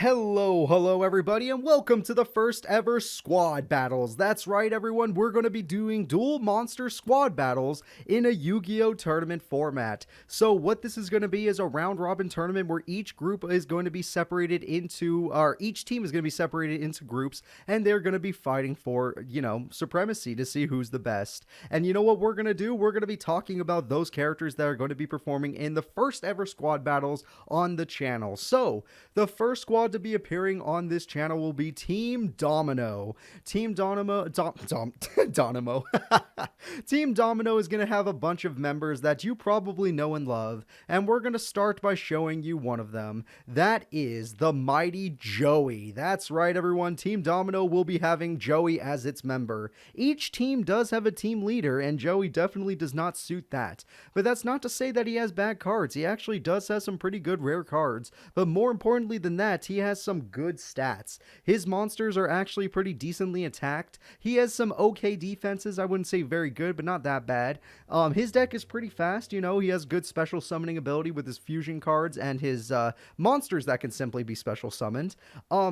Hello everybody, and welcome to the first ever squad battles. That's right, everyone, we're going to be doing dual monster squad battles in a Yu-Gi-Oh! Tournament format. So what this is going to be is a round-robin tournament where each group is going to be separated into, or each team is going to be separated into groups, and they're going to be fighting for, supremacy to see who's the best. And you know what we're going to do? We're going to be talking about those characters that are going to be performing in the first ever squad battles on the channel. So, the first squad to be appearing on this channel will be Team Domino. Team Domino Team Domino is going to have a bunch of members that you probably know and love, and we're going to start by showing you one of them. That is the mighty Joey. That's right, everyone. Team Domino will be having Joey as its member. Each team does have a team leader, and Joey definitely does not suit that. But that's not to say that he has bad cards. He actually does have some pretty good rare cards, but more importantly than that, he has some good stats. His monsters are actually pretty decently attacked. He has some okay defenses. I wouldn't say very good, but not that bad. His deck is pretty fast. You know, he has good special summoning ability with his fusion cards and his monsters that can simply be special summoned.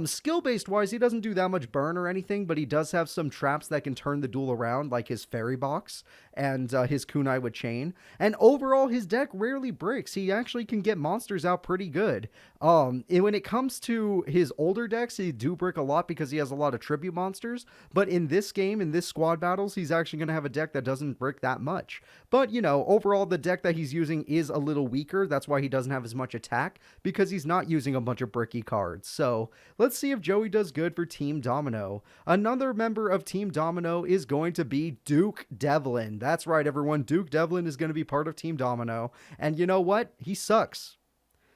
Skill-based wise, he doesn't do that much burn or anything, but he does have some traps that can turn the duel around, like his fairy box and his kunai with chain. And overall, his deck rarely breaks. He actually can get monsters out pretty good. And when it comes to his older decks, he do brick a lot because he has a lot of tribute monsters, but in this game, in this squad battles, he's actually going to have a deck that doesn't brick that much. But, you know, overall, the deck that he's using is a little weaker. That's why he doesn't have as much attack, because he's not using a bunch of bricky cards. So, let's see if Joey does good for Team Domino. Another member of Team Domino is going to be Duke Devlin. That's right, everyone. Duke Devlin is going to be part of Team Domino, and you know what? He sucks.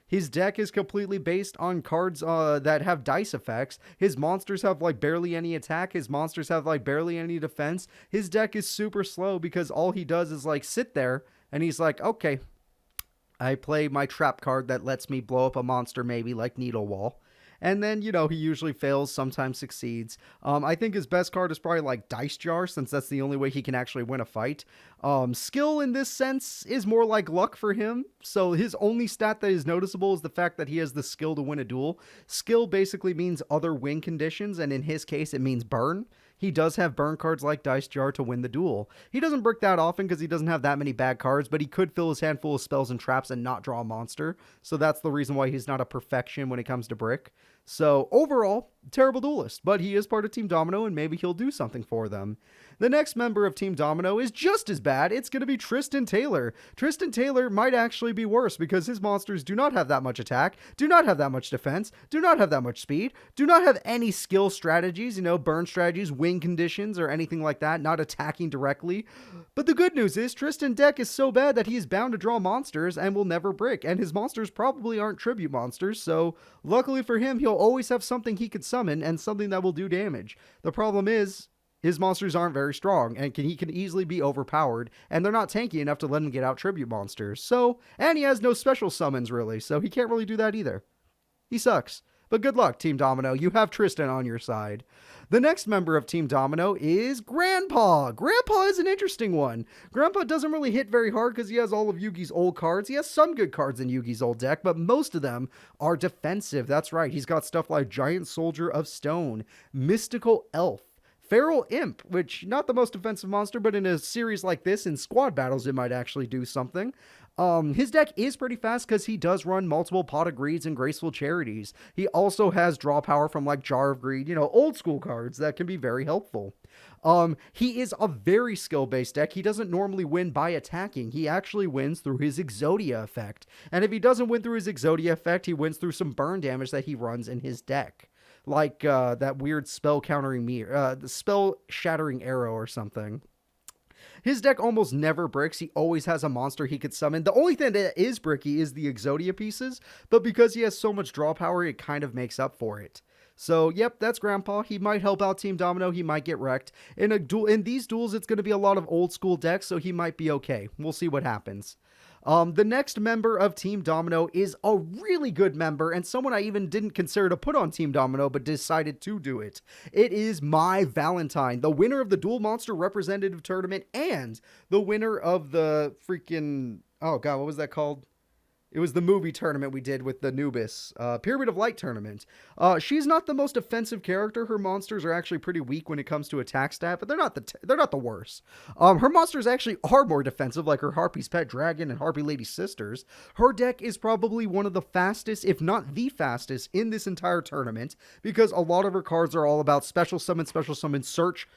His deck is completely based on cards that have dice effects. His monsters have like barely any attack. His monsters have like barely any defense. His deck is super slow because all he does is like sit there and he's like, okay, I play my trap card that lets me blow up a monster maybe like Needle Wall. And then, you know, he usually fails, sometimes succeeds. I think his best card is probably like Dice Jar, since that's the only way he can actually win a fight. Skill in this sense is more like luck for him. So his only stat that is noticeable is the fact that he has the skill to win a duel. Skill basically means other win conditions, and in his case, it means burn. He does have burn cards like Dice Jar to win the duel. He doesn't brick that often because he doesn't have that many bad cards, but he could fill his hand full of spells and traps and not draw a monster. So that's the reason why he's not a perfection when it comes to brick. So overall, terrible duelist, but he is part of Team Domino and maybe he'll do something for them. The next member of Team Domino is just as bad. It's going to be Tristan Taylor. Tristan Taylor might actually be worse because his monsters do not have that much attack, do not have that much defense, do not have that much speed, do not have any skill strategies, you know, burn strategies, win conditions, or anything like that, not attacking directly. But the good news is Tristan deck is so bad that he is bound to draw monsters and will never brick, and his monsters probably aren't tribute monsters, so luckily for him, he'll always have something he could summon and something that will do damage. The problem is, his monsters aren't very strong, and he can easily be overpowered, and they're not tanky enough to let him get out tribute monsters. So, and he has no special summons, really, so he can't really do that either. He sucks. But good luck, Team Domino. You have Tristan on your side. The next member of Team Domino is Grandpa. Grandpa is an interesting one. Grandpa doesn't really hit very hard because he has all of Yugi's old cards. He has some good cards in Yugi's old deck, but most of them are defensive. That's right. He's got stuff like Giant Soldier of Stone, Mystical Elf, Feral Imp, which, not the most defensive monster, but in a series like this, in squad battles, it might actually do something. His deck is pretty fast because he does run multiple Pot of Greeds and Graceful Charities. He also has draw power from like Jar of Greed, you know, old school cards that can be very helpful. He is a very skill-based deck. He doesn't normally win by attacking. He actually wins through his Exodia effect. And if he doesn't win through his Exodia effect, he wins through some burn damage that he runs in his deck. Like that weird spell countering mirror, the spell shattering arrow or something. His deck almost never bricks. He always has a monster he could summon. The only thing that is bricky is the Exodia pieces, but because he has so much draw power, it kind of makes up for it. So, yep, that's Grandpa. He might help out Team Domino. He might get wrecked. In these duels, it's going to be a lot of old school decks, so he might be okay. We'll see what happens. The next member of Team Domino is a really good member and someone I even didn't consider to put on Team Domino but decided to do it. It is My Valentine, the winner of the Dual Monster Representative Tournament and the winner of the freaking... Oh god, what was that called? It was the movie tournament we did with the Nubis, Pyramid of Light tournament. She's not the most offensive character. Her monsters are actually pretty weak when it comes to attack stat, but they're not the worst. Her monsters actually are more defensive, like her Harpy's Pet Dragon and Harpy Lady Sisters. Her deck is probably one of the fastest, if not the fastest, in this entire tournament, because a lot of her cards are all about special summon, search,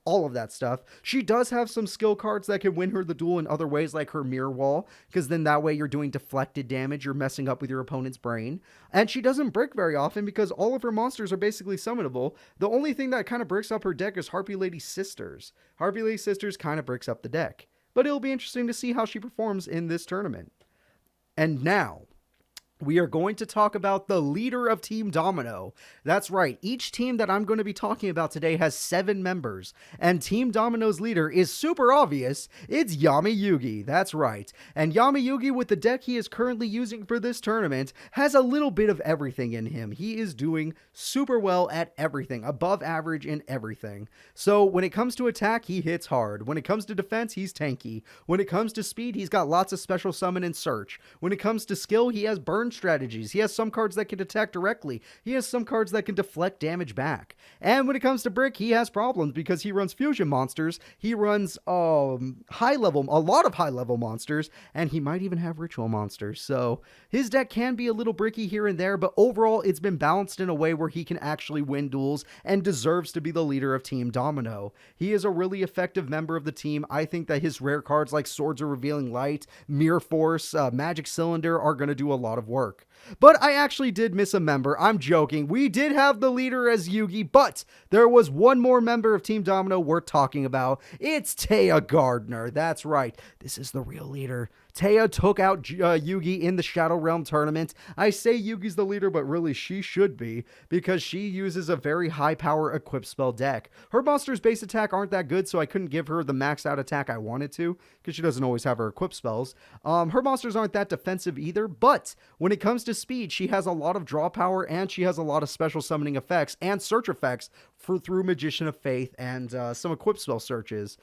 all of that stuff. She does have some skill cards that can win her the duel in other ways, like her Mirror Wall, because then that way you're doing deflected damage, you're messing up with your opponent's brain. And she doesn't brick very often because all of her monsters are basically summonable. The only thing that kind of bricks up her deck is Harpy Lady Sisters. Harpy Lady Sisters kind of bricks up the deck. But it'll be interesting to see how she performs in this tournament. And now, we are going to talk about the leader of Team Domino. That's right, each team that I'm going to be talking about today has 7 members, and Team Domino's leader is super obvious. It's Yami Yugi, that's right. And Yami Yugi, with the deck he is currently using for this tournament, has a little bit of everything in him. He is doing super well at everything, above average in everything. So when it comes to attack, he hits hard. When it comes to defense, he's tanky. When it comes to speed, he's got lots of special summon and search. When it comes to skill, he has burn strategies. He has some cards that can attack directly. He has some cards that can deflect damage back. And when it comes to brick, he has problems because he runs fusion monsters. He runs a lot of high level monsters, and he might even have ritual monsters. So his deck can be a little bricky here and there, but overall it's been balanced in a way where he can actually win duels and deserves to be the leader of Team Domino. He is a really effective member of the team. I think that his rare cards like Swords of Revealing Light, Mirror Force, Magic Cylinder are going to do a lot of work. But I actually did miss a member. I'm joking. We did have the leader as Yugi, but there was one more member of Team Domino worth talking about. It's Taya Gardner. That's right. This is the real leader. Taya took out Yugi in the Shadow Realm tournament. I say Yugi's the leader, but really she should be, because she uses a very high power equip spell deck. Her monster's base attack aren't that good, so I couldn't give her the maxed out attack I wanted to, because she doesn't always have her equip spells. Her monsters aren't that defensive either, but when it comes to speed, she has a lot of draw power, and she has a lot of special summoning effects and search effects through Magician of Faith and some equip spell searches.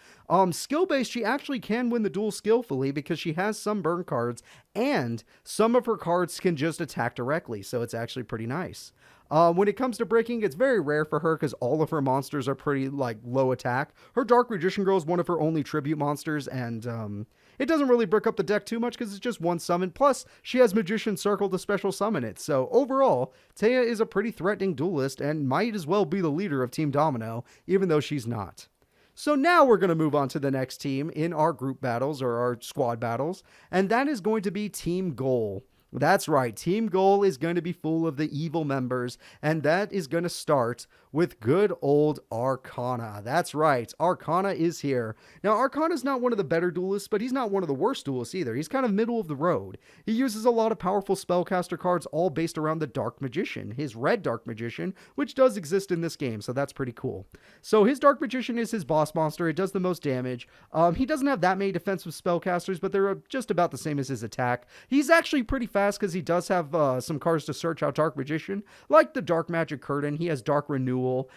Skill based, she actually can win the duel skillfully because she has some burn cards, and some of her cards can just attack directly, so it's actually pretty nice. When it comes to breaking, it's very rare for her because all of her monsters are pretty low attack. Her Dark Magician Girl is one of her only tribute monsters, and it doesn't really brick up the deck too much because it's just one summon. Plus, she has Magician Circle to special summon it. So overall, Taya is a pretty threatening duelist and might as well be the leader of Team Domino, even though she's not. So now we're going to move on to the next team in our group battles or our squad battles, and that is going to be Team GHOUL. That's right, Team GHOUL is going to be full of the evil members, and that is going to start with good old Arcana. That's right, Arcana is here. Now, Arcana's not one of the better duelists, but he's not one of the worst duelists either. He's kind of middle of the road. He uses a lot of powerful spellcaster cards, all based around the Dark Magician, his red Dark Magician, which does exist in this game, so that's pretty cool. So his Dark Magician is his boss monster. It does the most damage. He doesn't have that many defensive spellcasters, but they're just about the same as his attack. He's actually pretty fast because he does have some cards to search out Dark Magician, like the Dark Magic Curtain. He has Dark Renewal,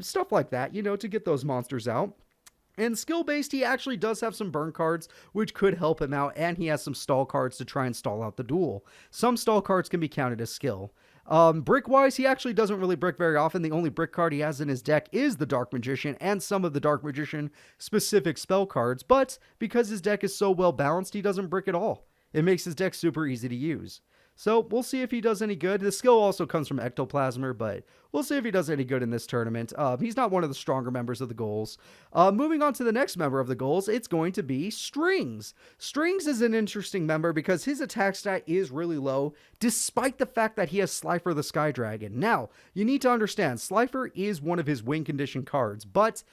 stuff like that, to get those monsters out. And skill-based, he actually does have some burn cards, which could help him out, and he has some stall cards to try and stall out the duel. Some stall cards can be counted as skill. Brick-wise, he actually doesn't really brick very often. The only brick card he has in his deck is the Dark Magician and some of the Dark Magician-specific spell cards, but because his deck is so well-balanced, he doesn't brick at all. It makes his deck super easy to use. So we'll see if he does any good. The skill also comes from Ectoplasmer, but we'll see if he does any good in this tournament. He's not one of the stronger members of the Ghouls. Moving on to the next member of the Ghouls, it's going to be Strings. Strings is an interesting member because his attack stat is really low, despite the fact that he has Slifer the Sky Dragon. Now, you need to understand, Slifer is one of his win condition cards, but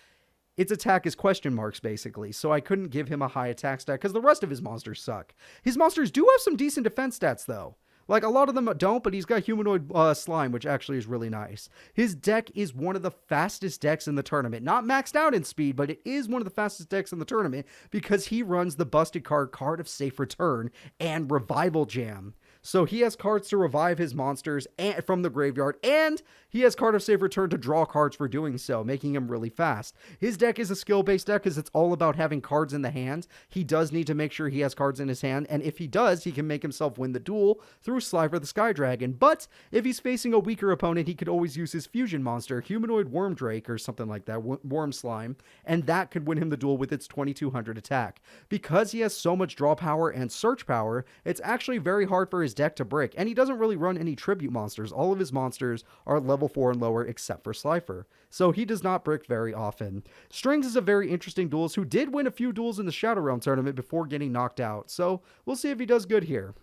its attack is question marks, basically, so I couldn't give him a high attack stat because the rest of his monsters suck. His monsters do have some decent defense stats, though. A lot of them don't, but he's got Humanoid Slime, which actually is really nice. His deck is one of the fastest decks in the tournament. Not maxed out in speed, but it is one of the fastest decks in the tournament because he runs the busted card of Safe Return and Revival Jam. So he has cards to revive his monsters from the graveyard, and he has Card of Safe Return to draw cards for doing so, making him really fast. His deck is a skill-based deck because it's all about having cards in the hand. He does need to make sure he has cards in his hand, and if he does, he can make himself win the duel through Sliver the Sky Dragon. But if he's facing a weaker opponent, he could always use his fusion monster, Humanoid Worm Drake or something like that, Worm Slime, and that could win him the duel with its 2200 attack. Because he has so much draw power and search power, it's actually very hard for his deck to brick, and he doesn't really run any tribute monsters. All of his monsters are level 4 and lower except for Slifer, so he does not brick very often. Strings is a very interesting duelist who did win a few duels in the Shadow Realm tournament before getting knocked out, so we'll see if he does good here.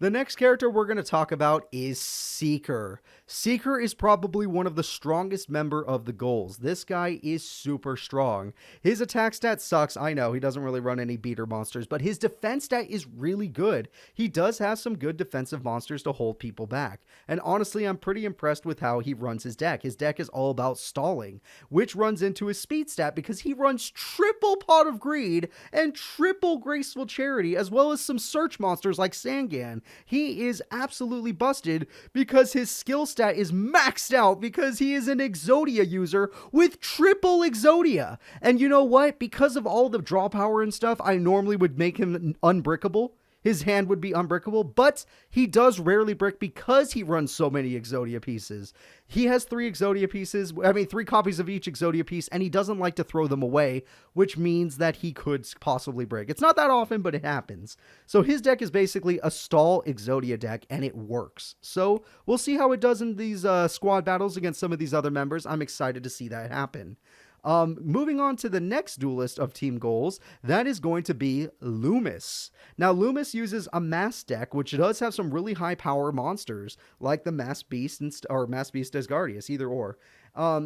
The next character we're going to talk about is Seeker. Seeker is probably one of the strongest member of the Ghouls. This guy is super strong. His attack stat sucks. I know, he doesn't really run any beater monsters, but his defense stat is really good. He does have some good defensive monsters to hold people back. And honestly, I'm pretty impressed with how he runs his deck. His deck is all about stalling, which runs into his speed stat because he runs triple Pot of Greed and triple Graceful Charity, as well as some search monsters like Sangan. He is absolutely busted because his skill stat is maxed out because he is an Exodia user with triple Exodia. And you know what? Because of all the draw power and stuff, I normally would make him unbrickable. His hand would be unbrickable, but he does rarely brick because he runs so many Exodia pieces. He has 3 Exodia pieces, 3 copies of each Exodia piece, and he doesn't like to throw them away, which means that he could possibly break. It's not that often, but it happens. So his deck is basically a stall Exodia deck, and it works. So we'll see how it does in these squad battles against some of these other members. I'm excited to see that happen. Moving on to the next duelist of Team Ghouls, that is going to be Loomis. Now, Loomis uses a Mass deck, which does have some really high power monsters, like the Mass Beast or Mass Beast Asgardius, either or.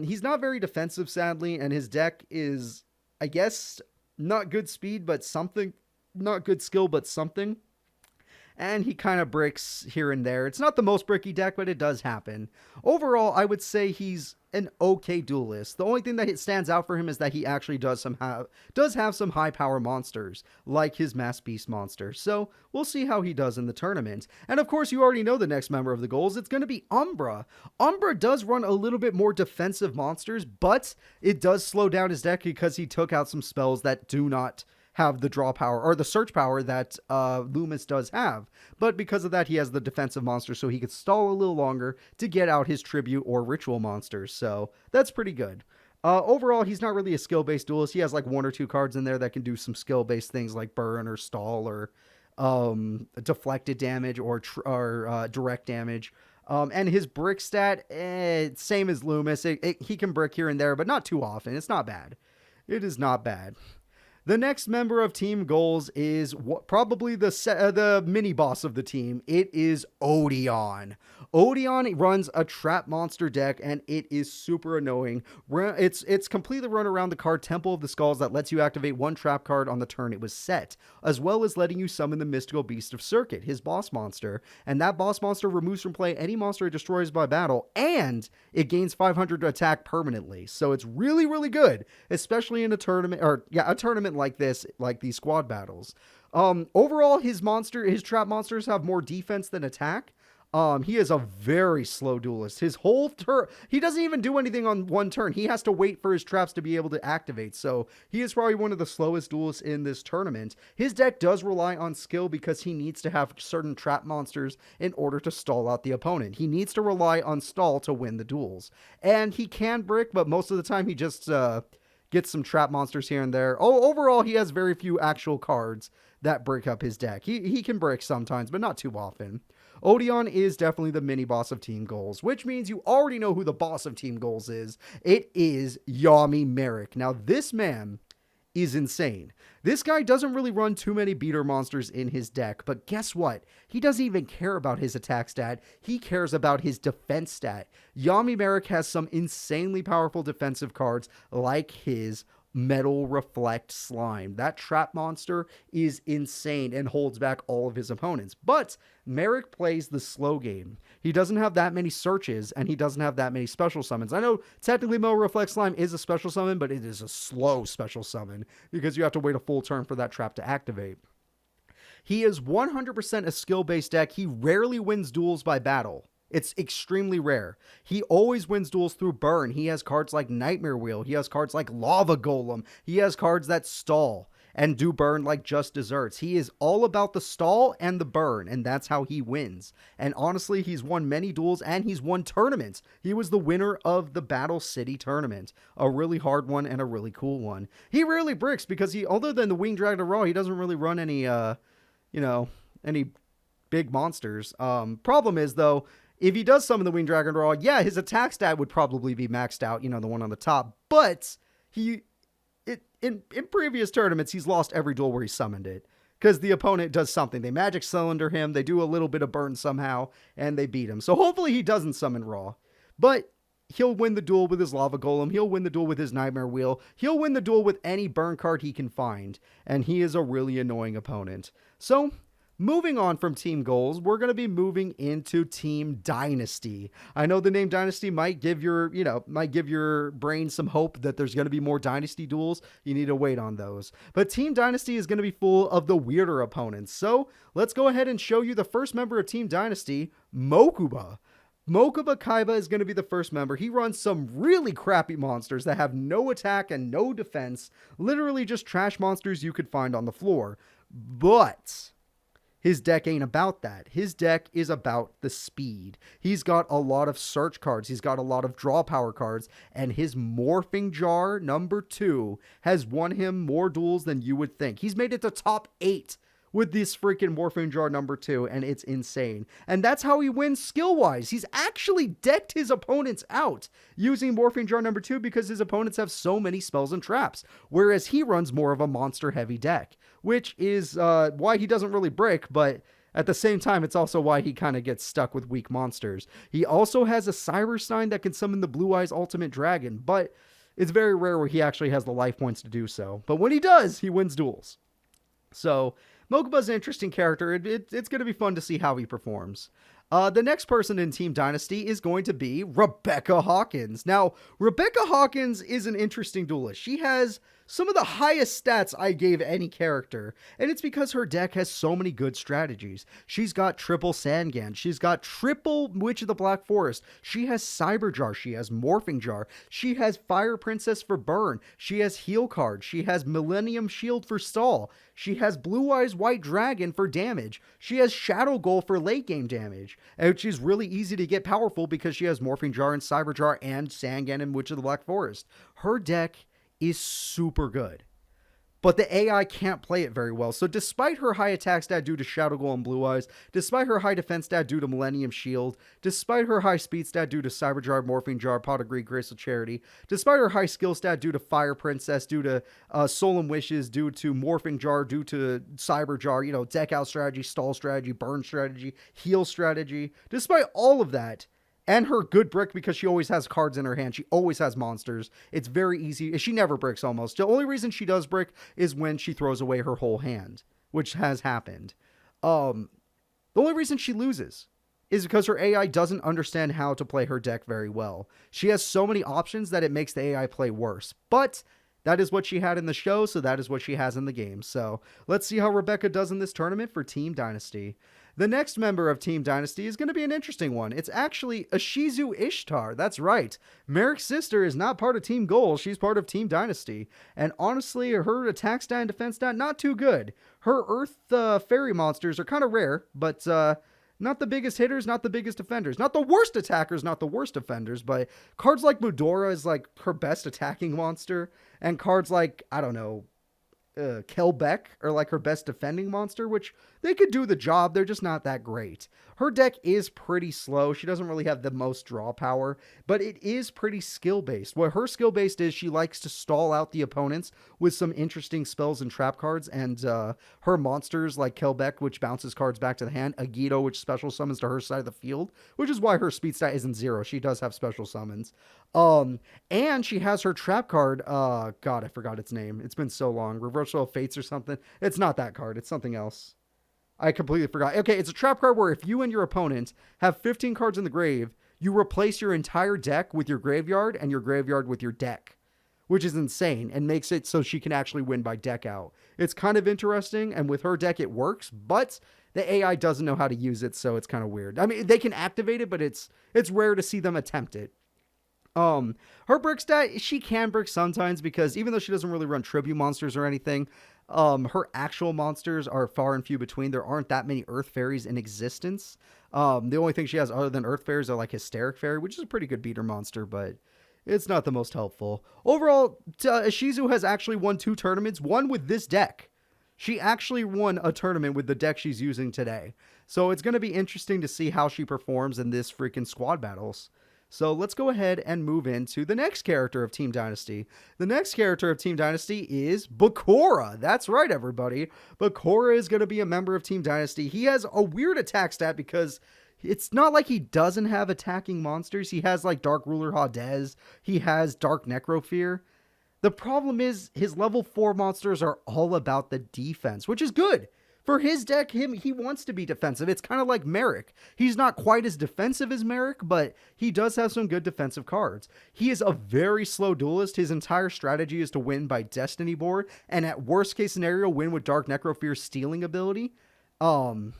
He's not very defensive, sadly, and his deck is, I guess, not good speed, but something. Not good skill, but something. And he kind of bricks here and there. It's not the most bricky deck, but it does happen. Overall, I would say he's an okay duelist. The only thing that stands out for him is that he actually does have some high power monsters, like his Mass Beast monster. So we'll see how he does in the tournament. And of course, you already know the next member of the Ghouls. It's going to be Umbra. Umbra does run a little bit more defensive monsters, but it does slow down his deck because he took out some spells that do not have the draw power or the search power that Loomis does have. But because of that, he has the defensive monster, so he could stall a little longer to get out his tribute or ritual monsters. So that's pretty good. Overall, he's not really a skill-based duelist. He has like 1 or 2 cards in there that can do some skill-based things like burn or stall or deflected damage or direct damage. And his brick stat, same as Loomis. He can brick here and there, but not too often. It's not bad. It is not bad. The next member of Team Ghouls is probably the mini boss of the team. It is Odeon. Odeon runs a trap monster deck, and it is super annoying. It's completely run around the card Temple of the Skulls that lets you activate 1 trap card on the turn it was set, as well as letting you summon the Mystical Beast of Circuit, his boss monster. And that boss monster removes from play any monster it destroys by battle, and it gains 500 attack permanently. So it's really, really good, especially in a tournament like this, like these squad battles. Overall, his trap monsters have more defense than attack. He is a very slow duelist. His whole turn, he doesn't even do anything on 1 turn. He has to wait for his traps to be able to activate. So he is probably one of the slowest duelists in this tournament. His deck does rely on skill because he needs to have certain trap monsters in order to stall out the opponent. He needs to rely on stall to win the duels. And he can brick, but most of the time he just gets some trap monsters here and there. Overall, he has very few actual cards that break up his deck. He can brick sometimes, but not too often. Odeon is definitely the mini boss of Team Ghouls, which means you already know who the boss of Team Ghouls is. It is Yomi Merrick. Now, this man is insane. This guy doesn't really run too many beater monsters in his deck, but guess what? He doesn't even care about his attack stat. He cares about his defense stat. Yomi Merrick has some insanely powerful defensive cards like his Metal Reflect Slime. That trap monster is insane and holds back all of his opponents. But Merrick plays the slow game. He doesn't have that many searches, and he doesn't have that many special summons. I know technically Metal Reflect Slime is a special summon, but it is a slow special summon because you have to wait a full turn for that trap to activate. He is 100% a skill-based deck. He rarely wins duels by battle. It's extremely rare. He always wins duels through burn. He has cards like Nightmare Wheel. He has cards like Lava Golem. He has cards that stall and do burn like Just Desserts. He is all about the stall and the burn, and that's how he wins. And honestly, he's won many duels and he's won tournaments. He was the winner of the Battle City tournament, a really hard one and a really cool one. He rarely bricks because he, other than the Winged Dragon Raw, he doesn't really run any, any big monsters. Problem is though, if he does summon the Winged Dragon Raw, yeah, his attack stat would probably be maxed out, the one on the top. But in previous tournaments, he's lost every duel where he summoned it. Because the opponent does something. They Magic Cylinder him, they do a little bit of burn somehow, and they beat him. So hopefully he doesn't summon Raw. But he'll win the duel with his Lava Golem, he'll win the duel with his Nightmare Wheel, he'll win the duel with any burn card he can find. And he is a really annoying opponent. So moving on from Team Goals, we're going to be moving into Team Dynasty. I know the name Dynasty might give your brain some hope that there's going to be more Dynasty duels. You need to wait on those. But Team Dynasty is going to be full of the weirder opponents. So let's go ahead and show you the first member of Team Dynasty, Mokuba. Mokuba Kaiba is going to be the first member. He runs some really crappy monsters that have no attack and no defense. Literally just trash monsters you could find on the floor. But his deck ain't about that. His deck is about the speed. He's got a lot of search cards. He's got a lot of draw power cards. And his Morphing Jar #2 has won him more duels than you would think. He's made it to top 8 with this freaking Morphing Jar #2, and it's insane. And that's how he wins skill-wise. He's actually decked his opponents out using Morphing Jar #2 because his opponents have so many spells and traps, whereas he runs more of a monster-heavy deck, which is why he doesn't really break, but at the same time, it's also why he kind of gets stuck with weak monsters. He also has a Cyberstein that can summon the Blue Eyes Ultimate Dragon, but it's very rare where he actually has the life points to do so. But when he does, he wins duels. So Mokuba's an interesting character. It's going to be fun to see how he performs. The next person in Team Dynasty is going to be Rebecca Hawkins. Now, Rebecca Hawkins is an interesting duelist. She has some of the highest stats I gave any character, and it's because her deck has so many good strategies. She's got triple Sangan. She's got triple Witch of the Black Forest. She has Cyber Jar. She has Morphing Jar. She has Fire Princess for burn. She has heal cards. She has Millennium Shield for stall. She has Blue Eyes White Dragon for damage. She has Shadow Goal for late game damage, which is really easy to get powerful because she has Morphing Jar and Cyber Jar and Sangan and Witch of the Black Forest. Her deck is super good, but the AI can't play it very well. So despite her high attack stat due to Shadow Goal and Blue Eyes, despite her high defense stat due to Millennium Shield, despite her high speed stat due to Cyber Jar, Morphing Jar, Pot of Greed, Graceful Charity, despite her high skill stat due to Fire Princess, due to Solemn Wishes, due to Morphing Jar, due to Cyber Jar, deck out strategy, stall strategy, burn strategy, heal strategy, despite all of that, and her good brick because she always has cards in her hand. She always has monsters. It's very easy. She never bricks almost. The only reason she does brick is when she throws away her whole hand, which has happened. The only reason she loses is because her AI doesn't understand how to play her deck very well. She has so many options that it makes the AI play worse. But that is what she had in the show, so that is what she has in the game. So let's see how Rebecca does in this tournament for Team Dynasty. The next member of Team Dynasty is going to be an interesting one. It's actually Ashizu Ishtar. That's right. Merrick's sister is not part of Team Goal. She's part of Team Dynasty. And honestly, her attack stat and defense stat, not too good. Her Earth Fairy monsters are kind of rare, but not the biggest hitters, not the biggest defenders. Not the worst attackers, not the worst defenders, but cards like Mudora is like her best attacking monster. And cards like, I don't know, Kelbeck are like her best defending monster, which they could do the job. They're just not that great. Her deck is pretty slow. She doesn't really have the most draw power, but it is pretty skill-based. What her skill-based is, she likes to stall out the opponents with some interesting spells and trap cards, and her monsters like Kelbeck, which bounces cards back to the hand, Agito, which special summons to her side of the field, which is why her speed stat isn't 0. She does have special summons. And she has her trap card, God, I forgot its name. It's been so long. Reversal of Fates or something. It's not that card. It's something else. I completely forgot. Okay, it's a trap card where if you and your opponent have 15 cards in the grave, you replace your entire deck with your graveyard and your graveyard with your deck. which is insane and makes it so she can actually win by deck out. It's kind of interesting, and with her deck it works, but the AI doesn't know how to use it, so it's kind of weird. I mean, they can activate it, but it's rare to see them attempt it. Her brick stat, she can brick sometimes because even though she doesn't really run tribute monsters or anything, her actual monsters are far and few between. There aren't that many Earth Fairies in existence. The only thing she has other than Earth Fairies are like Hysteric Fairy, which is a pretty good beater monster, but it's not the most helpful. Overall, Shizu has actually won 2 tournaments, one with this deck. She actually won a tournament with the deck she's using today. So it's going to be interesting to see how she performs in this freaking squad battles. So let's go ahead and move into the next character of Team Dynasty. The next character of Team Dynasty is Bakura. That's right, everybody. Bakura is going to be a member of Team Dynasty. He has a weird attack stat because it's not like he doesn't have attacking monsters. He has like Dark Ruler Hades. He has Dark Necrofear. The problem is his level 4 monsters are all about the defense, which is good. For his deck, he wants to be defensive. It's kind of like Merrick. He's not quite as defensive as Merrick, but he does have some good defensive cards. He is a very slow duelist. His entire strategy is to win by Destiny board, and at worst case scenario, win with Dark Necrofear's stealing ability. But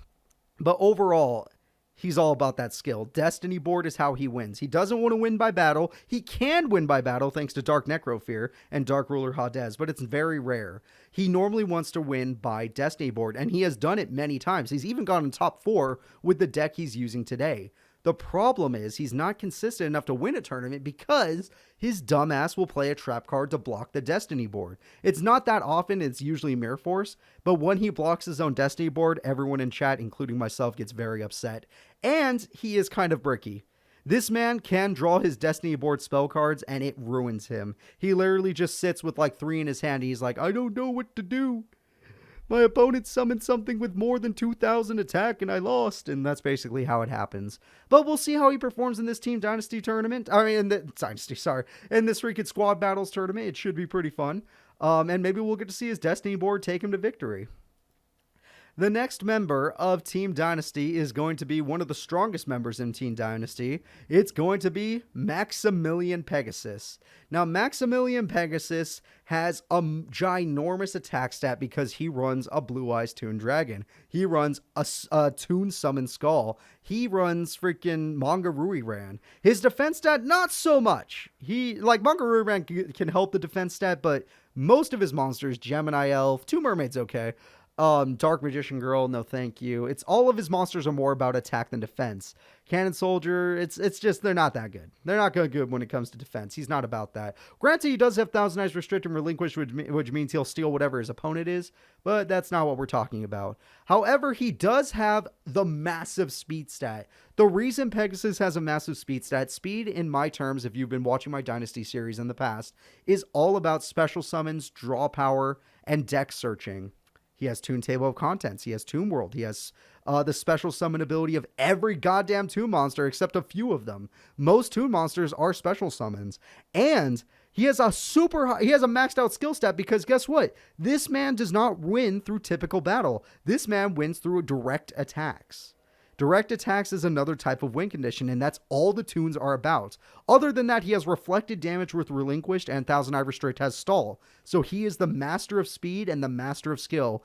overall, he's all about that skill. Destiny board is how he wins. He doesn't want to win by battle. He can win by battle thanks to Dark Necrofear and Dark Ruler Hades, but it's very rare. He normally wants to win by Destiny board, and he has done it many times. He's even gotten top 4 with the deck he's using today. The problem is he's not consistent enough to win a tournament because his dumbass will play a trap card to block the Destiny board. It's not that often, it's usually Mirror Force, but when he blocks his own Destiny board, everyone in chat, including myself, gets very upset. And he is kind of bricky. This man can draw his Destiny board spell cards and it ruins him. He literally just sits with like 3 in his hand. He's like, I don't know what to do. My opponent summoned something with more than 2,000 attack and I lost. And that's basically how it happens. But we'll see how he performs in this Team Dynasty tournament. In this freaking Squad Battles tournament. It should be pretty fun. And maybe we'll get to see his Destiny board take him to victory. The next member of Team Dynasty is going to be one of the strongest members in Team Dynasty. It's going to be Maximilian Pegasus. Now, Maximilian Pegasus has a ginormous attack stat because he runs a Blue Eyes Toon Dragon. He runs a Toon Summon Skull. He runs freaking Mangarui Ran. His defense stat, not so much. Mangarui Ran can help the defense stat, but most of his monsters, Gemini Elf, 2 Mermaids, okay. Dark Magician Girl, no thank you. It's all of his monsters are more about attack than defense. Cannon Soldier, it's just they're not that good. They're not good when it comes to defense. He's not about that. Granted, he does have Thousand Eyes Restrict and Relinquish, which means he'll steal whatever his opponent is, but that's not what we're talking about. However, he does have the massive speed stat. The reason Pegasus has a massive speed stat, speed in my terms, if you've been watching my Dynasty series in the past, is all about special summons, draw power, and deck searching. He has Toon Table of Contents. He has Toon World. He has the special summon ability of every goddamn Toon monster except a few of them. Most Toon monsters are special summons. And he has a maxed out skill stat because guess what? This man does not win through typical battle. This man wins through direct attacks. Direct attacks is another type of win condition, and that's all the Toons are about. Other than that, he has reflected damage with Relinquished, and Thousand Eye Restrict has Stall. So he is the master of speed and the master of skill.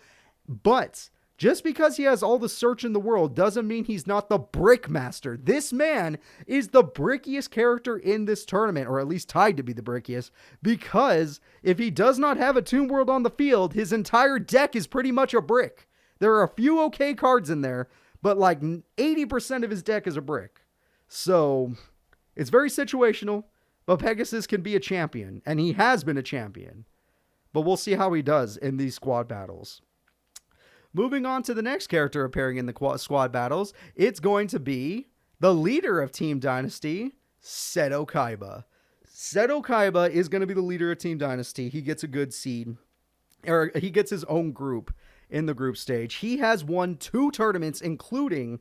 But just because he has all the search in the world doesn't mean he's not the brick master. This man is the brickiest character in this tournament, or at least tied to be the brickiest, because if he does not have a Toon World on the field, his entire deck is pretty much a brick. There are a few okay cards in there, but like 80% of his deck is a brick. So it's very situational, but Pegasus can be a champion, and he has been a champion. But we'll see how he does in these squad battles. Moving on to the next character appearing in the squad battles, it's going to be the leader of Team Dynasty, Seto Kaiba. Seto Kaiba is going to be the leader of Team Dynasty. He gets a good seed, or he gets his own group in the group stage. He has won 2 tournaments, including,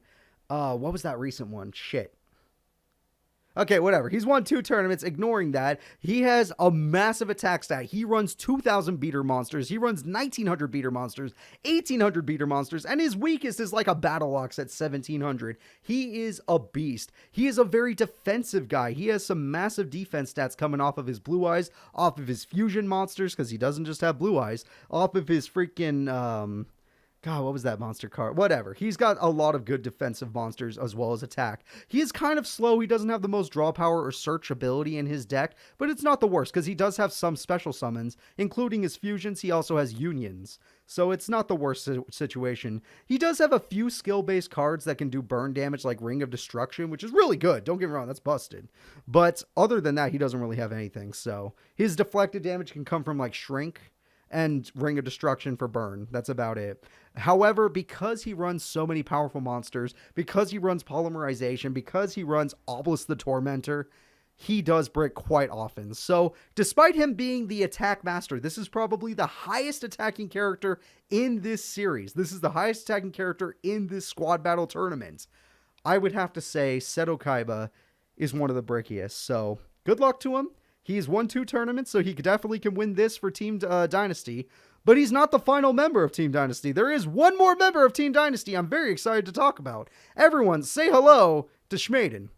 what was that recent one? Shit. Okay, whatever. He's won 2 tournaments. Ignoring that, he has a massive attack stat. He runs 2,000 beater monsters. He runs 1,900 beater monsters, 1,800 beater monsters, and his weakest is like a battle ox at 1,700. He is a beast. He is a very defensive guy. He has some massive defense stats coming off of his blue eyes, off of his fusion monsters, because he doesn't just have blue eyes, off of his freaking, God, what was that monster card? Whatever. He's got a lot of good defensive monsters as well as attack. He is kind of slow. He doesn't have the most draw power or search ability in his deck, but it's not the worst because he does have some special summons, including his fusions. He also has unions, so it's not the worst situation. He does have a few skill-based cards that can do burn damage, like Ring of Destruction, which is really good. Don't get me wrong, that's busted. But other than that, he doesn't really have anything. So his deflected damage can come from like Shrink and Ring of Destruction for burn. That's about it. However, because he runs so many powerful monsters, because he runs Polymerization, because he runs Obelisk the Tormentor, he does brick quite often. So despite him being the attack master, this is probably the highest attacking character in this series. This is the highest attacking character in this squad battle tournament. I would have to say Seto Kaiba is one of the brickiest. So good luck to him. He's won 2 tournaments, so he definitely can win this for Team Dynasty. But he's not the final member of Team Dynasty. There is one more member of Team Dynasty I'm very excited to talk about. Everyone, say hello to Schmaden.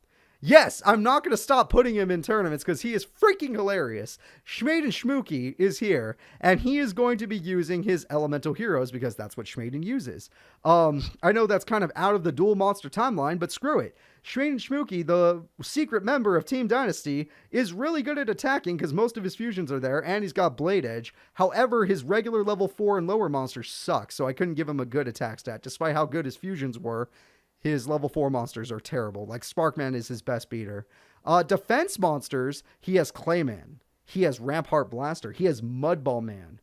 Yes, I'm not going to stop putting him in tournaments because he is freaking hilarious. Schmaden Schmooky is here, and he is going to be using his elemental heroes because that's what Schmaden uses. I know that's kind of out of the dual monster timeline, but screw it. Schmaden Schmooky, the secret member of Team Dynasty, is really good at attacking because most of his fusions are there, and he's got Blade Edge. However, his regular level 4 and lower monsters suck, so I couldn't give him a good attack stat, despite how good his fusions were. His level 4 monsters are terrible. Like Sparkman is his best beater. Defense monsters, he has Clayman. He has Rampart Blaster. He has Mudball Man.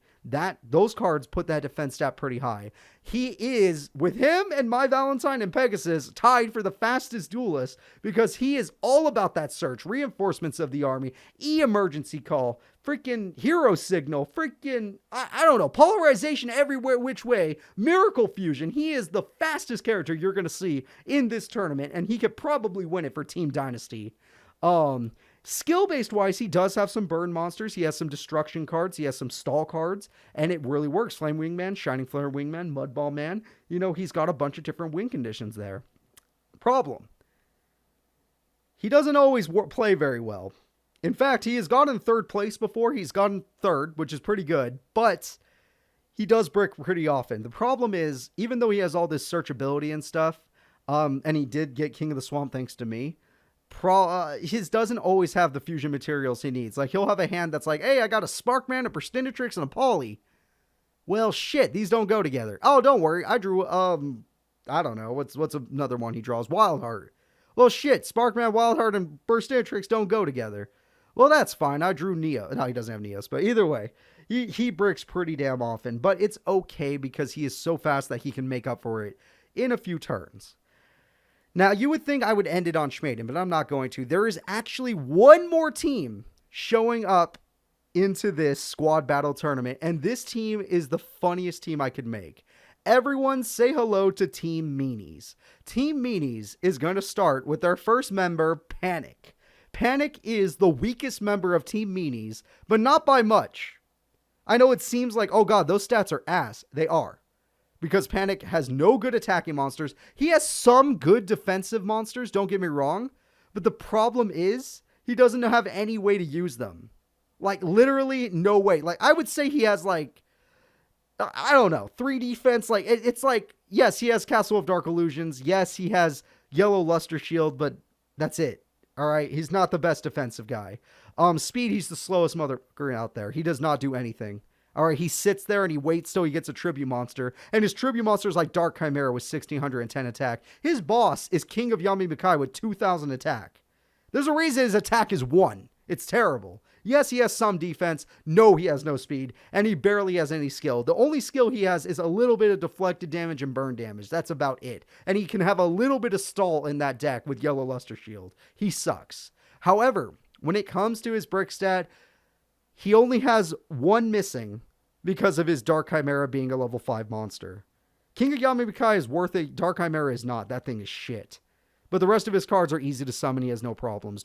Those cards put that defense stat pretty high. He is, with him and My Valentine and Pegasus, tied for the fastest duelist because he is all about that search, reinforcements of the army, emergency call, freaking hero signal, freaking, I don't know, polarization everywhere, which way, miracle fusion. He is the fastest character you're going to see in this tournament, and he could probably win it for Team Dynasty. Skill-based wise, he does have some burn monsters. He has some destruction cards. He has some stall cards, and it really works. Flame Wingman, Shining Flare Wingman, Mudball Man. You know, he's got a bunch of different win conditions there. Problem. He doesn't always play very well. In fact, he has gotten 3rd place before. He's gotten 3rd, which is pretty good, but he does brick pretty often. The problem is, even though he has all this searchability and stuff, and he did get King of the Swamp thanks to me, his doesn't always have the fusion materials he needs. Like, he'll have a hand that's like, hey, I got a Sparkman, a Perstindatrix, and a Poly. Well, shit, these don't go together. Oh, don't worry, I drew, I don't know, what's another one he draws? Wildheart. Well, shit, Sparkman, Wildheart, and Perstindatrix don't go together. Well, that's fine, I drew Neo. No, he doesn't have Neos, but either way, he bricks pretty damn often, but it's okay because he is so fast that he can make up for it in a few turns. Now, you would think I would end it on Schmaden, but I'm not going to. There is actually one more team showing up into this squad battle tournament, and this team is the funniest team I could make. Everyone say hello to Team Meanies. Team Meanies is going to start with their first member, Panic. Panic is the weakest member of Team Meanies, but not by much. I know it seems like, oh god, those stats are ass. They are. Because Panic has no good attacking monsters. He has some good defensive monsters, don't get me wrong. But the problem is, he doesn't have any way to use them. Like, literally no way. Like, I would say he has, like, I don't know, 3 defense. Like, it's like, yes, he has Castle of Dark Illusions. Yes, he has Yellow Luster Shield, but that's it. All right, he's not the best defensive guy. Speed, he's the slowest motherfucker out there. He does not do anything. All right, he sits there and he waits till he gets a tribute monster. And his tribute monster is like Dark Chimera with 1,610 attack. His boss is King of Yami Makai with 2,000 attack. There's a reason his attack is 1. It's terrible. Yes, he has some defense. No, he has no speed. And he barely has any skill. The only skill he has is a little bit of deflected damage and burn damage. That's about it. And he can have a little bit of stall in that deck with Yellow Luster Shield. He sucks. However, when it comes to his brick stat, he only has 1 missing because of his Dark Chimera being a level 5 monster. King of Yami Makai is worth it. Dark Chimera is not. That thing is shit. But the rest of his cards are easy to summon. He has no problems.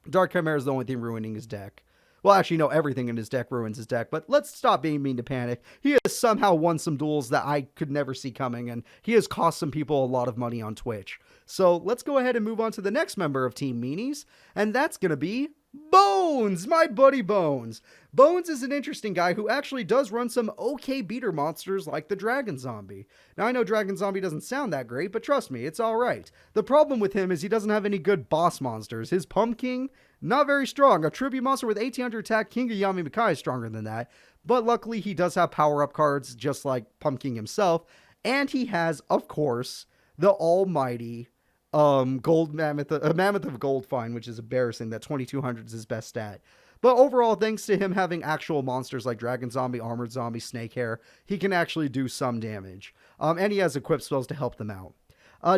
Dark Chimera is the only thing ruining his deck. Well, actually, no, everything in his deck ruins his deck, but let's stop being mean to Panic. He has somehow won some duels that I could never see coming, and he has cost some people a lot of money on Twitch. So let's go ahead and move on to the next member of Team Meanies, and that's going to be Bones, my buddy Bones. Bones is an interesting guy who actually does run some okay beater monsters like the Dragon Zombie. Now, I know Dragon Zombie doesn't sound that great, but trust me, it's alright. The problem with him is he doesn't have any good boss monsters. His Pumpkin, not very strong. A tribute monster with 1800 attack, King of Yami Makai is stronger than that. But luckily, he does have power-up cards, just like Pumpkin himself. And he has, of course, the almighty gold mammoth, a mammoth of gold fine, which is embarrassing that 2200 is his best stat. But overall, thanks to him having actual monsters like Dragon Zombie, Armored Zombie, Snake Hair, he can actually do some damage. And he has equipped spells to help them out.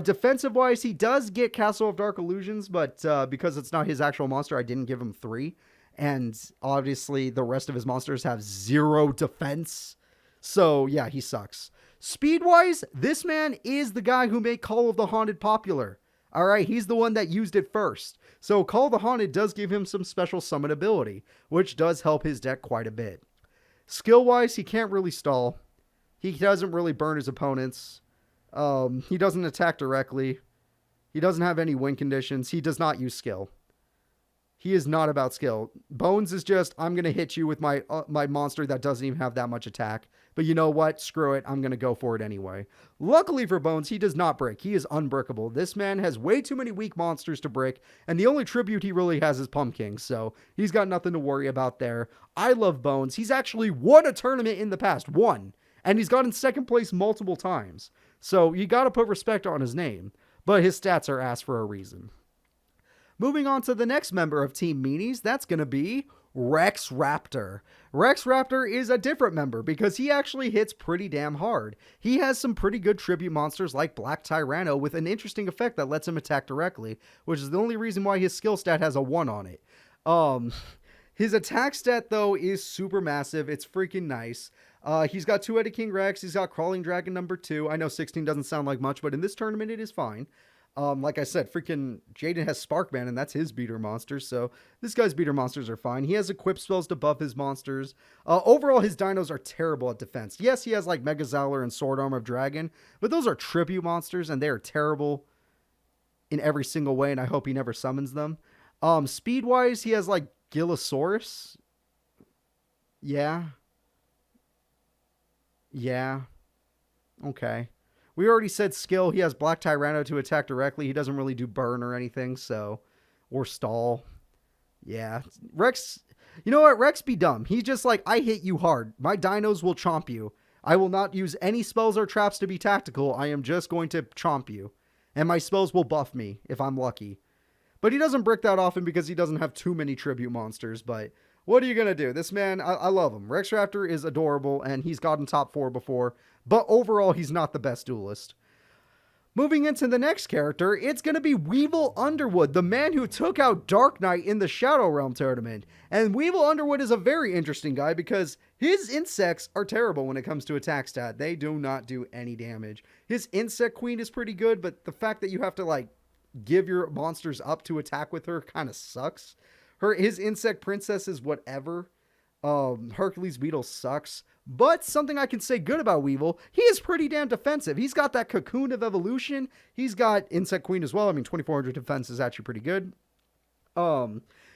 Defensive wise, he does get Castle of Dark Illusions, but because it's not his actual monster, I didn't give him 3. And obviously, the rest of his monsters have 0 defense. So yeah, he sucks. Speed wise, this man is the guy who made Call of the Haunted popular. All right, he's the one that used it first. So Call of the Haunted does give him some special summon ability, which does help his deck quite a bit. Skill-wise, he can't really stall. He doesn't really burn his opponents. He doesn't attack directly. He doesn't have any win conditions. He does not use skill. He is not about skill. Bones is just, I'm going to hit you with my monster that doesn't even have that much attack. But you know what? Screw it. I'm going to go for it anyway. Luckily for Bones, he does not break. He is unbreakable. This man has way too many weak monsters to break. And the only tribute he really has is Pumpkin. So he's got nothing to worry about there. I love Bones. He's actually won a tournament in the past. Won. And he's gotten second place multiple times. So you got to put respect on his name. But his stats are ass for a reason. Moving on to the next member of Team Meanies, that's going to be Rex Raptor. Rex Raptor is a different member because he actually hits pretty damn hard. He has some pretty good tribute monsters like Black Tyranno with an interesting effect that lets him attack directly, which is the only reason why his skill stat has a 1 on it. His attack stat, though, is super massive. It's freaking nice. He's got 2-headed King Rex. He's got Crawling Dragon number 2. I know 16 doesn't sound like much, but in this tournament, it is fine. Like I said, freaking Jaden has Sparkman, and that's his beater monster, so this guy's beater monsters are fine. He has equipped spells to buff his monsters. Overall, his dinos are terrible at defense. Yes, he has like Mega Zowler and Sword Arm of Dragon, but those are tribute monsters, and they are terrible in every single way, and I hope he never summons them. Speed-wise, he has like Gillosaurus. Yeah. Okay. We already said skill. He has Black Tyranno to attack directly. He doesn't really do burn or anything, so... Or stall. Yeah. Rex... You know what? Rex be dumb. He's just like, I hit you hard. My dinos will chomp you. I will not use any spells or traps to be tactical. I am just going to chomp you. And my spells will buff me, if I'm lucky. But he doesn't brick that often because he doesn't have too many tribute monsters, but... What are you going to do? This man, I love him. Rex Raptor is adorable, and he's gotten top 4 before. But overall, he's not the best duelist. Moving into the next character, it's going to be Weevil Underwood, the man who took out Dark Knight in the Shadow Realm tournament. And Weevil Underwood is a very interesting guy because his insects are terrible when it comes to attack stat. They do not do any damage. His Insect Queen is pretty good, but the fact that you have to, like, give your monsters up to attack with her kind of sucks. His Insect Princess is whatever. Hercules Beetle sucks. But something I can say good about Weevil, he is pretty damn defensive. He's got that Cocoon of Evolution. He's got Insect Queen as well. I mean, 2400 defense is actually pretty good.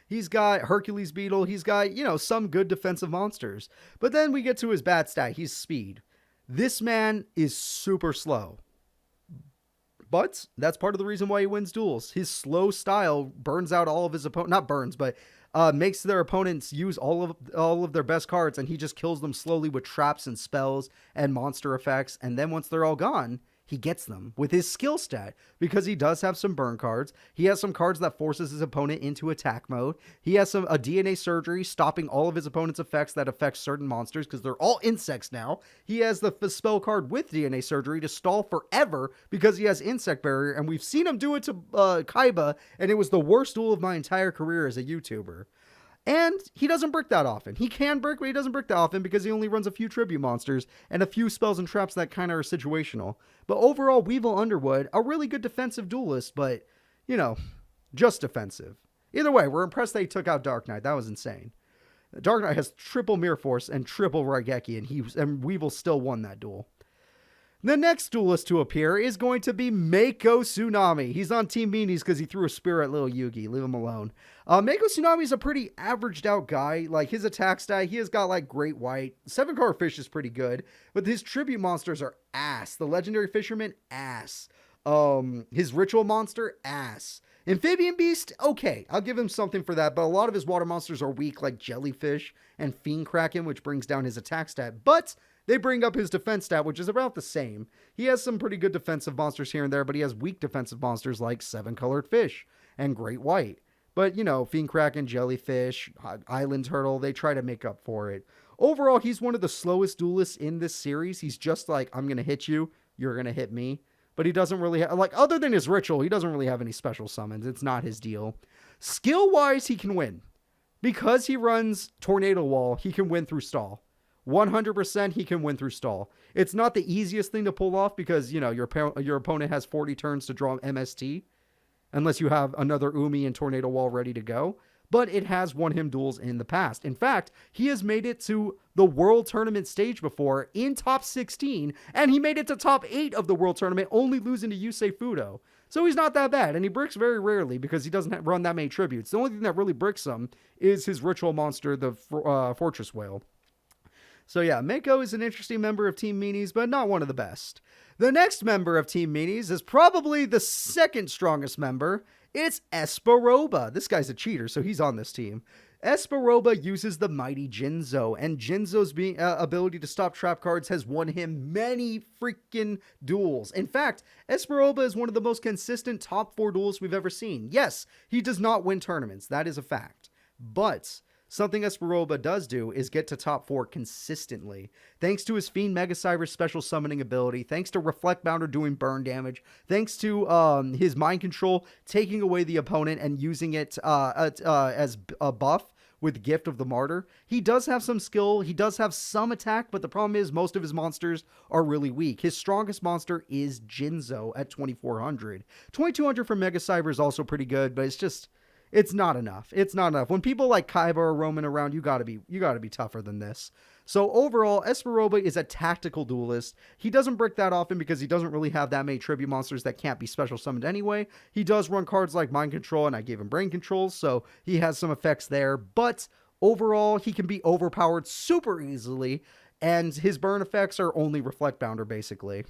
He's got Hercules Beetle. He's got, some good defensive monsters. But then we get to his bad stat. He's speed. This man is super slow. But that's part of the reason why he wins duels. His slow style burns out all of his opponents. Not burns, but makes their opponents use all of their best cards, and he just kills them slowly with traps and spells and monster effects. And then once they're all gone, he gets them with his skill stat because he does have some burn cards. He has some cards that forces his opponent into attack mode. He has a DNA surgery stopping all of his opponent's effects that affect certain monsters because they're all insects now. He has the spell card with DNA surgery to stall forever because he has insect barrier, and we've seen him do it to Kaiba, and it was the worst duel of my entire career as a YouTuber. And he doesn't brick that often. He can brick, but he doesn't brick that often because he only runs a few tribute monsters and a few spells and traps that kind of are situational. But overall, Weevil Underwood, a really good defensive duelist, but you know, just defensive. Either way, we're impressed that he took out Dark Knight. That was insane. Dark Knight has triple Mirror Force and triple Raigeki, and Weevil still won that duel. The next duelist to appear is going to be Mako Tsunami. He's on Team Meanies because he threw a spear at Little Yugi. Leave him alone. Mako Tsunami is a pretty averaged out guy. Like, his attack stat, he has got like Great White. 7-color fish is pretty good, but his tribute monsters are ass. The legendary fisherman, ass. His ritual monster, ass. Amphibian Beast, okay, I'll give him something for that, but a lot of his water monsters are weak, like Jellyfish and Fiend Kraken, which brings down his attack stat, but they bring up his defense stat, which is about the same. He has some pretty good defensive monsters here and there, but he has weak defensive monsters like 7-colored fish and Great White. But, you know, Fiend Kraken, Jellyfish, Island Turtle, they try to make up for it. Overall, he's one of the slowest duelists in this series. He's just like, I'm going to hit you, you're going to hit me. But he doesn't really have, like, other than his ritual, he doesn't really have any special summons. It's not his deal. Skill-wise, he can win. Because he runs Tornado Wall, he can win through stall. 100% he can win through stall. It's not the easiest thing to pull off because, you know, your opponent has 40 turns to draw MST. Unless you have another Umi and Tornado Wall ready to go. But it has won him duels in the past. In fact, he has made it to the World Tournament stage before in top 16, and he made it to top 8 of the World Tournament, only losing to Yusei Fudo. So he's not that bad, and he bricks very rarely because he doesn't run that many tributes. The only thing that really bricks him is his ritual monster, the Fortress Whale. So yeah, Mako is an interesting member of Team Meanies, but not one of the best. The next member of Team Meanies is probably the second strongest member. It's Esperoba. This guy's a cheater, so he's on this team. Esperoba uses the mighty Jinzo, and Jinzo's ability to stop trap cards has won him many freaking duels. In fact, Esperoba is one of the most consistent top 4 duels we've ever seen. Yes, he does not win tournaments. That is a fact. But something Esperoba does do is get to top 4 consistently. Thanks to his Fiend Mega Cyber's special summoning ability, thanks to Reflect Bounder doing burn damage, thanks to his Mind Control taking away the opponent and using it as a buff with Gift of the Martyr. He does have some skill, he does have some attack, but the problem is most of his monsters are really weak. His strongest monster is Jinzo at 2400. 2200 for Mega Cyber is also pretty good, but it's not enough. It's not enough. When people like Kaiba are roaming around, you gotta be tougher than this. So overall, Esperoba is a tactical duelist. He doesn't brick that often because he doesn't really have that many tribute monsters that can't be special summoned anyway. He does run cards like Mind Control, and I gave him Brain Control, so he has some effects there. But overall, he can be overpowered super easily, and his burn effects are only Reflect Bounder, basically.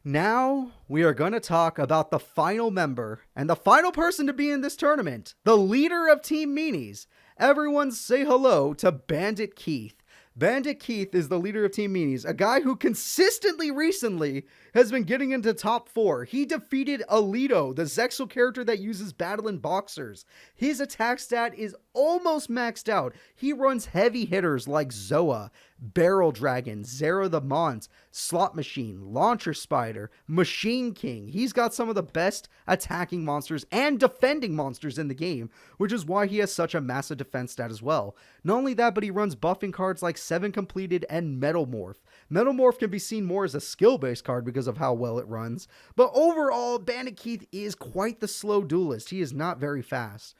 Now, we are going to talk about the final member and the final person to be in this tournament, the leader of Team Meanies. Everyone say hello to Bandit Keith. Bandit Keith is the leader of Team Meanies, a guy who consistently recently has been getting into top 4. He defeated Alito, the Zexal character that uses Battle in Boxers. His attack stat is almost maxed out. He runs heavy hitters like Zoa, Barrel Dragon, Zera the Mons, Slot Machine, Launcher Spider, Machine King. He's got some of the best attacking monsters and defending monsters in the game, which is why he has such a massive defense stat as well. Not only that, but he runs buffing cards like 7 Completed and Metal Morph. Metal Morph can be seen more as a skill-based card because of how well it runs, but overall, Bandit Keith is quite the slow duelist. He is not very fast.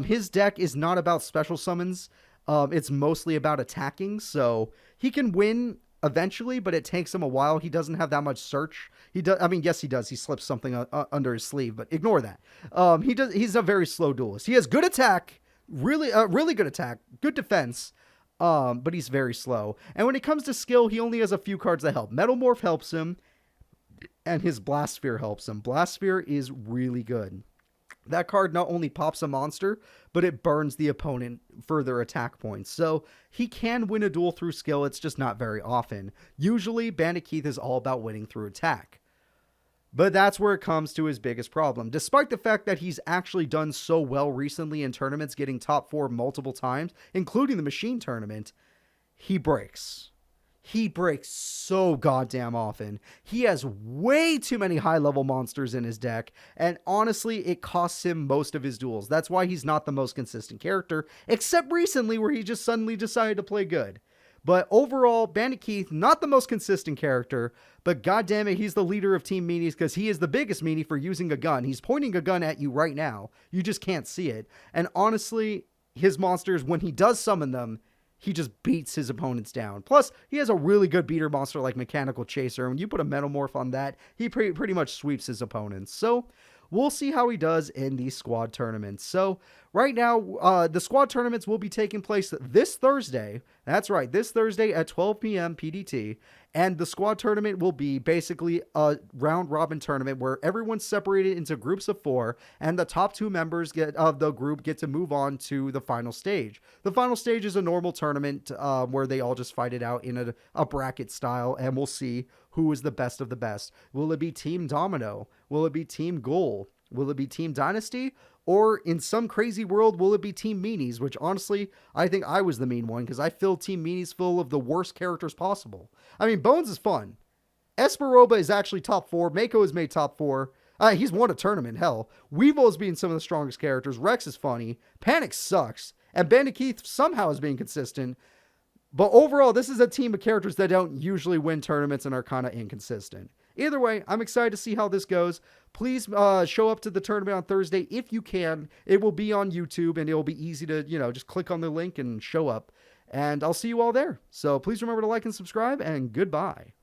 His deck is not about special summons. It's mostly about attacking, so he can win eventually, but it takes him a while. He doesn't have that much search. Yes, he does. He slips something under his sleeve, but ignore that. He's a very slow duelist. He has good attack, really good attack, good defense, but he's very slow. And when it comes to skill, he only has a few cards that help. Metal Morph helps him, and his Blast Sphere helps him. Blast Sphere is really good. That card not only pops a monster, but it burns the opponent for their attack points. So he can win a duel through skill, it's just not very often. Usually, Bandit Keith is all about winning through attack. But that's where it comes to his biggest problem. Despite the fact that he's actually done so well recently in tournaments, getting top 4 multiple times, including the Machine Tournament, he breaks. He breaks so goddamn often. He has way too many high-level monsters in his deck, and honestly, it costs him most of his duels. That's why he's not the most consistent character, except recently where he just suddenly decided to play good. But overall, Bandit Keith, not the most consistent character, but goddammit, he's the leader of Team Meanies because he is the biggest meanie for using a gun. He's pointing a gun at you right now. You just can't see it. And honestly, his monsters, when he does summon them, he just beats his opponents down. Plus, he has a really good beater monster like Mechanical Chaser. When you put a Metamorph on that, he pretty much sweeps his opponents. So, we'll see how he does in these squad tournaments. So, right now, the squad tournaments will be taking place this Thursday. That's right, this Thursday at 12 p.m. PDT. And the squad tournament will be basically a round-robin tournament where everyone's separated into groups of 4, and the top 2 members of the group get to move on to the final stage. The final stage is a normal tournament where they all just fight it out in a bracket style, and we'll see who is the best of the best. Will it be Team Domino? Will it be Team GHOUL? Will it be Team Dynasty? Or in some crazy world, will it be Team Meanies? Which honestly, I think I was the mean one because I filled Team Meanies full of the worst characters possible. I mean, Bones is fun. Esperoba is actually top 4. Mako is made top 4. He's won a tournament, hell. Weevil is being some of the strongest characters. Rex is funny. Panic sucks. And Bandit Keith somehow is being consistent. But overall, this is a team of characters that don't usually win tournaments and are kind of inconsistent. Either way, I'm excited to see how this goes. Please show up to the tournament on Thursday if you can. It will be on YouTube, and it will be easy to, just click on the link and show up. And I'll see you all there. So please remember to like and subscribe, and goodbye.